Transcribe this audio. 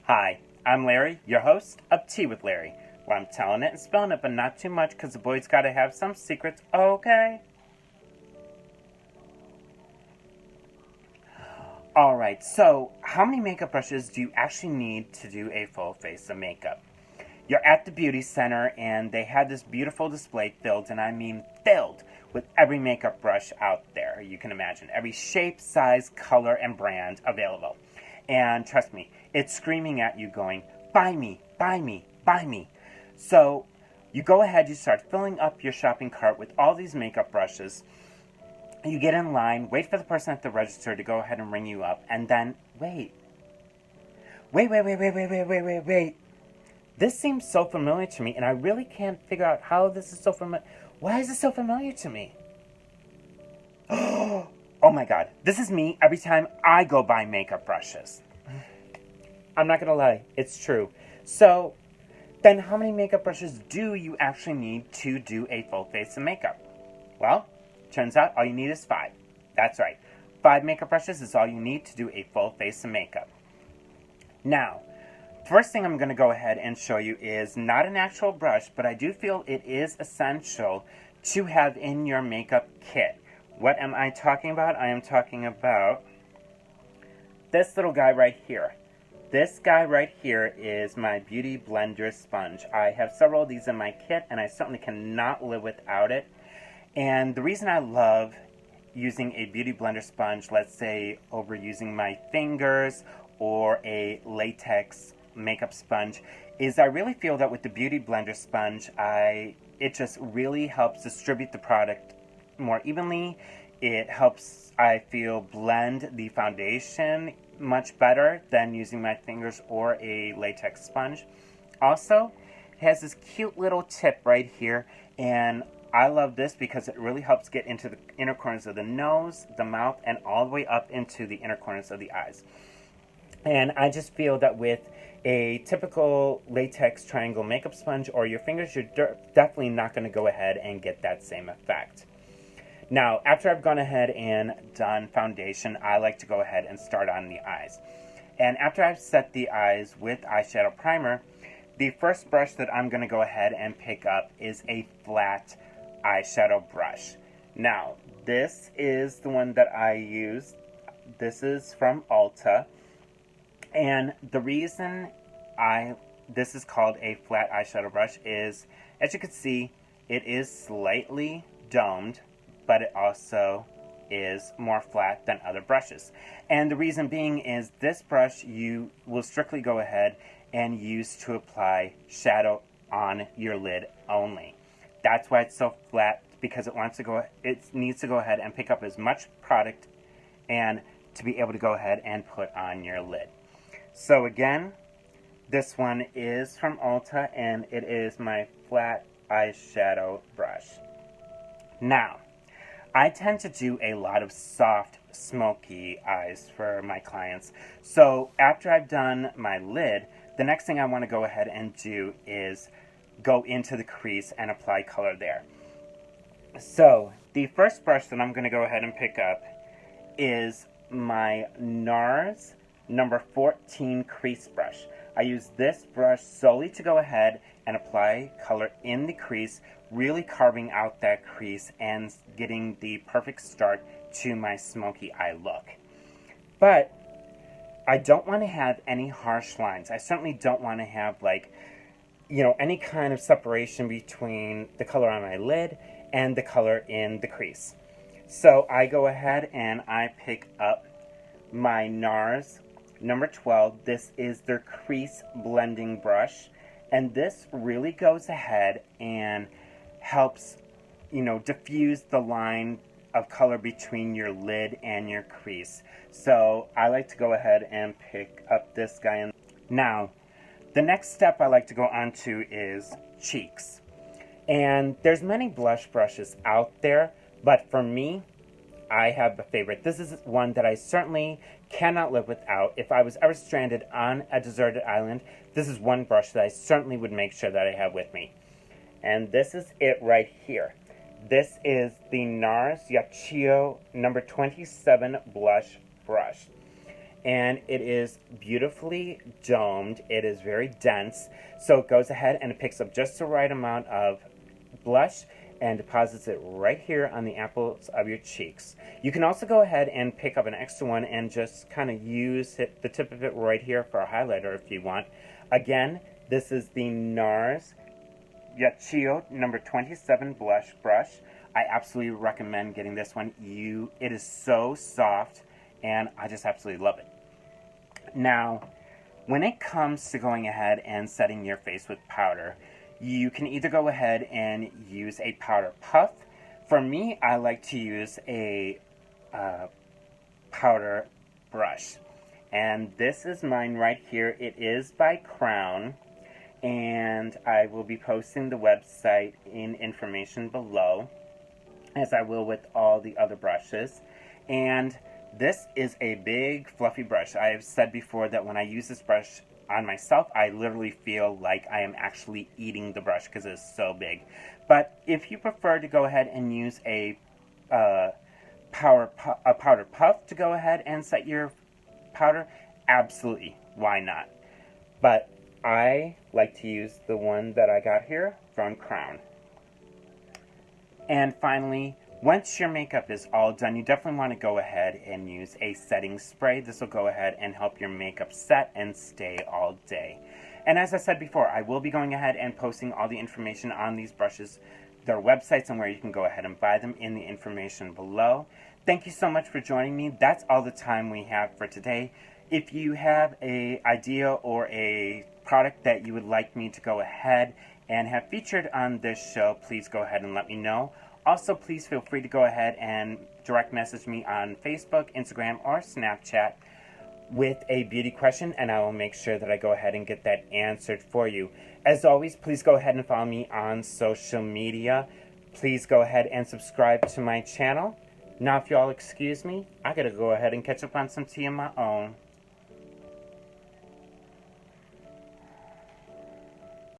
Hi, I'm Larry, your host of Tea with Larry, where I'm telling it and spilling it, but not too much because the boys gotta have some secrets, okay? Alright, so how many makeup brushes do you actually need to do a full face of makeup? You're at the beauty center and they had this beautiful display filled, and I mean filled, with every makeup brush out there you can imagine. Every shape, size, color, and brand available. And trust me, it's screaming at you going, buy me, buy me, buy me. So you go ahead, you start filling up your shopping cart with all these makeup brushes. You get in line, wait for the person at the register to go ahead and ring you up, and then wait. Wait. This seems so familiar to me, and I really can't figure out how this is so familiar. Why is it so familiar to me? Oh my god, this is me every time I go buy makeup brushes. I'm not gonna lie, it's true. So, then how many makeup brushes do you actually need to do a full face of makeup? Well, turns out all you need is 5. That's right. 5 makeup brushes is all you need to do a full face of makeup. Now, first thing I'm going to go ahead and show you is not an actual brush, but I do feel it is essential to have in your makeup kit. What am I talking about? I am talking about this little guy right here. This guy right here is my Beauty Blender sponge. I have several of these in my kit, and I certainly cannot live without it. And the reason I love using a Beauty Blender sponge, let's say over using my fingers or a latex makeup sponge, is I really feel that with the Beauty Blender sponge, it just really helps distribute the product more evenly. It helps, I feel, blend the foundation much better than using my fingers or a latex sponge. Also, it has this cute little tip right here, and I love this because it really helps get into the inner corners of the nose, the mouth, and all the way up into the inner corners of the eyes. And I just feel that with a typical latex triangle makeup sponge or your fingers, you're definitely not going to go ahead and get that same effect. Now, after I've gone ahead and done foundation, I like to go ahead and start on the eyes. And after I've set the eyes with eyeshadow primer, the first brush that I'm going to go ahead and pick up is a flat eyeshadow brush. Now, this is the one that I use. This is from Ulta. And the reason this is called a flat eyeshadow brush is, as you can see, it is slightly domed, but it also is more flat than other brushes. And the reason being is this brush you will strictly go ahead and use to apply shadow on your lid only. That's why it's so flat, because it needs to go ahead and pick up as much product and to be able to go ahead and put on your lid. So again, this one is from Ulta, and it is my flat eyeshadow brush. Now, I tend to do a lot of soft, smoky eyes for my clients. So after I've done my lid, the next thing I want to go ahead and do is go into the crease and apply color there. So the first brush that I'm going to go ahead and pick up is my NARS number 14 crease brush. I use this brush solely to go ahead and apply color in the crease, really carving out that crease and getting the perfect start to my smoky eye look. But I don't want to have any harsh lines. I certainly don't want to have any kind of separation between the color on my lid and the color in the crease. So I go ahead and I pick up my NARS number 12. This is their crease blending brush, and this really goes ahead and helps, diffuse the line of color between your lid and your crease. So I like to go ahead and pick up this guy. Now, the next step I like to go on to is cheeks. And there's many blush brushes out there, but for me, I have a favorite. This is one that I certainly cannot live without. If I was ever stranded on a deserted island, this is one brush that I certainly would make sure that I have with me. And this is it right here. This is the NARS Yachio number 27 blush brush. and it is beautifully domed. It is very dense, so it goes ahead and it picks up just the right amount of blush and deposits it right here on the apples of your cheeks. You can also go ahead and pick up an extra one and just kind of use the tip of it right here for a highlighter if you want. Again, this is the NARS Yachio number 27 blush brush. I absolutely recommend getting this one. It is so soft, and I just absolutely love it. Now, when it comes to going ahead and setting your face with powder, you can either go ahead and use a powder puff. For me, I like to use a powder brush. And this is mine right here. It is by Crown. And I will be posting the website in information below, as I will with all the other brushes. And this is a big fluffy brush. I have said before that when I use this brush on myself, I literally feel like I am actually eating the brush because it is so big. But if you prefer to go ahead and use a powder puff to go ahead and set your powder, absolutely, why not? But I like to use the one that I got here from Crown. And finally, once your makeup is all done, you definitely want to go ahead and use a setting spray. This will go ahead and help your makeup set and stay all day. And as I said before, I will be going ahead and posting all the information on these brushes, their websites, and where you can go ahead and buy them in the information below. Thank you so much for joining me. That's all the time we have for today. If you have an idea or a product that you would like me to go ahead and have featured on this show, please go ahead and let me know. Also, please feel free to go ahead and direct message me on Facebook, Instagram, or Snapchat with a beauty question, and I will make sure that I go ahead and get that answered for you. As always, please go ahead and follow me on social media. Please go ahead and subscribe to my channel. Now, if y'all excuse me, I gotta go ahead and catch up on some tea of my own.